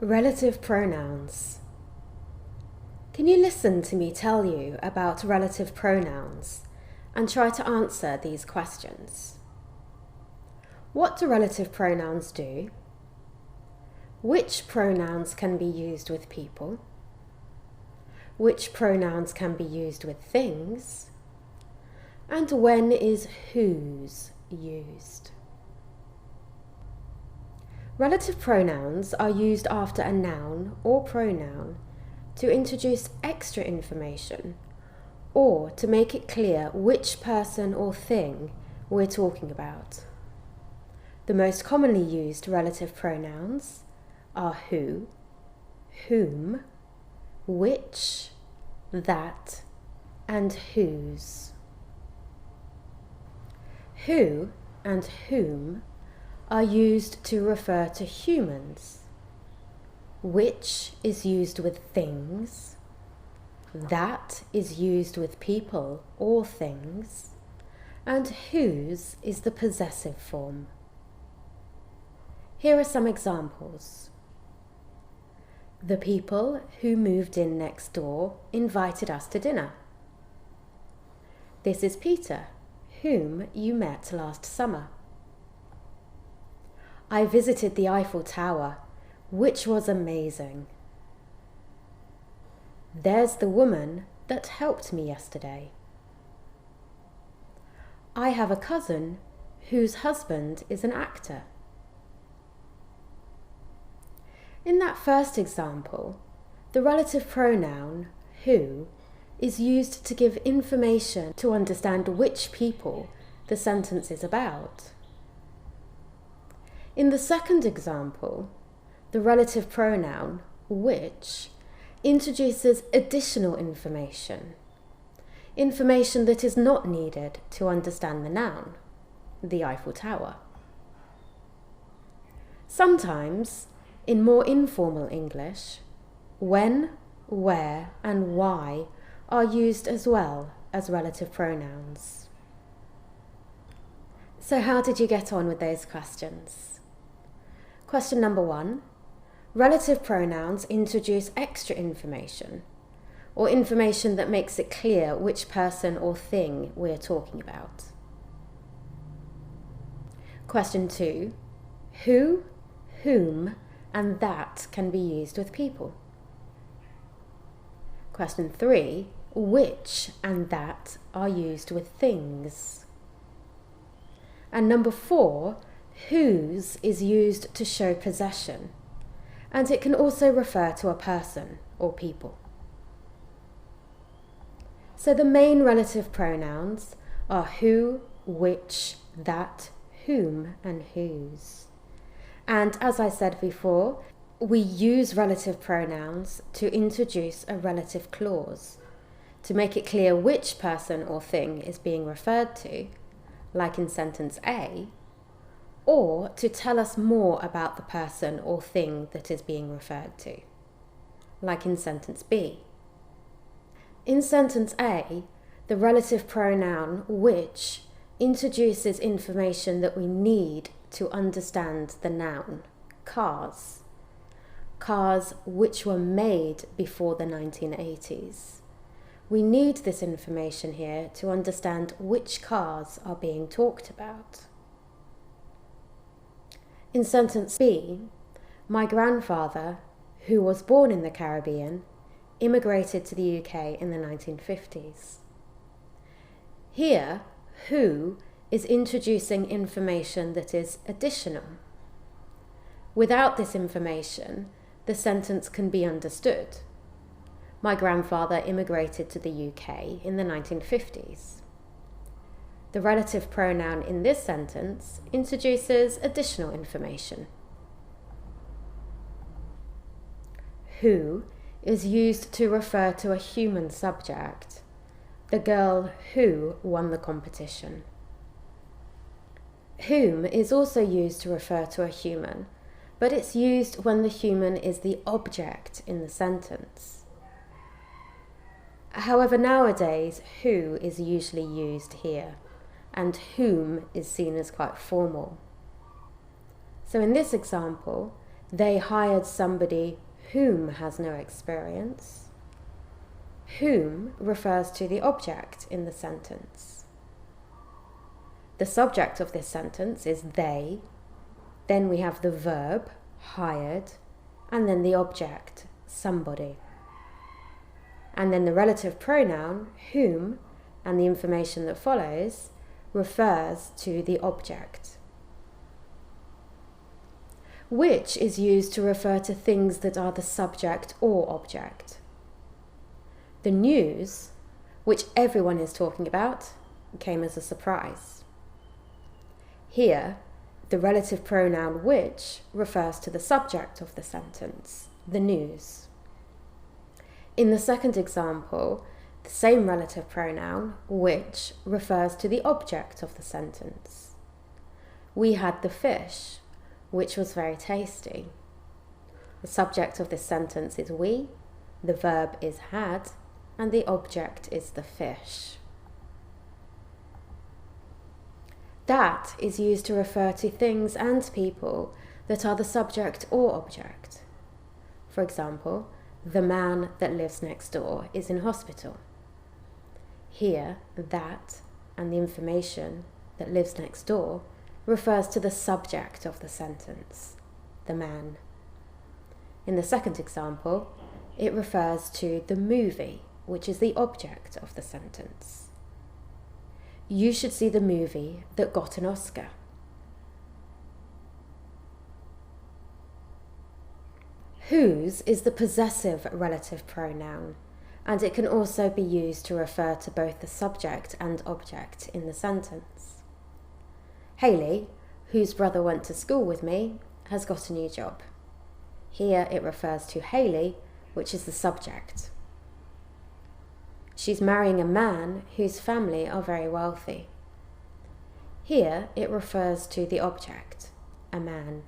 Relative pronouns. Can you listen to me tell you about relative pronouns and try to answer these questions? What do relative pronouns do? Which pronouns can be used with people? Which pronouns can be used with things? And when is whose used? Relative pronouns are used after a noun or pronoun to introduce extra information or to make it clear which person or thing we're talking about. The most commonly used relative pronouns are who, whom, which, that, and whose. Who and whom are used to refer to humans. Which is used with things. That is used with people or things. And whose is the possessive form. Here are some examples. The people who moved in next door invited us to dinner. This is Peter, whom you met last summer. I visited the Eiffel Tower, which was amazing. There's the woman that helped me yesterday. I have a cousin whose husband is an actor. In that first example, the relative pronoun who is used to give information to understand which people the sentence is about. In the second example, the relative pronoun which introduces additional information that is not needed to understand the noun, the Eiffel Tower. Sometimes, in more informal English, when, where, and why are used as well as relative pronouns. So how did you get on with those questions? Question number 1. Relative pronouns introduce extra information, or information that makes it clear which person or thing we're talking about. Question 2. Who, whom, and that can be used with people. Question 3. Which and that are used with things. And number 4. Whose is used to show possession, and it can also refer to a person or people. So the main relative pronouns are who, which, that, whom, and whose. And as I said before, we use relative pronouns to introduce a relative clause, to make it clear which person or thing is being referred to, like in sentence A, or to tell us more about the person or thing that is being referred to, like in sentence B. In sentence A, the relative pronoun which introduces information that we need to understand the noun, cars. Cars which were made before the 1980s. We need this information here to understand which cars are being talked about. In sentence B, my grandfather, who was born in the Caribbean, immigrated to the UK in the 1950s. Here, who is introducing information that is additional. Without this information, the sentence can be understood. My grandfather immigrated to the UK in the 1950s. The relative pronoun in this sentence introduces additional information. Who is used to refer to a human subject, the girl who won the competition. Whom is also used to refer to a human, but it's used when the human is the object in the sentence. However, nowadays, who is usually used here, and whom is seen as quite formal. So in this example, They hired somebody whom has no experience. Whom refers to the object in the sentence. The subject of this sentence is they. Then we have the verb, hired, and then the object, somebody. And then the relative pronoun, whom, and the information that follows, refers to the object. Which is used to refer to things that are the subject or object. The news, which everyone is talking about, came as a surprise. Here, the relative pronoun which refers to the subject of the sentence, the news. In the second example, the same relative pronoun, which, refers to the object of the sentence. We had the fish, which was very tasty. The subject of this sentence is we, the verb is had, and the object is the fish. That is used to refer to things and people that are the subject or object. For example, the man that lives next door is in hospital. Here, that and the information that lives next door refers to the subject of the sentence, the man. In the second example, it refers to the movie, which is the object of the sentence. You should see the movie that got an Oscar. Whose is the possessive relative pronoun, and it can also be used to refer to both the subject and object in the sentence. Haley, whose brother went to school with me, has got a new job. Here it refers to Haley, which is the subject. She's marrying a man whose family are very wealthy. Here it refers to the object, a man.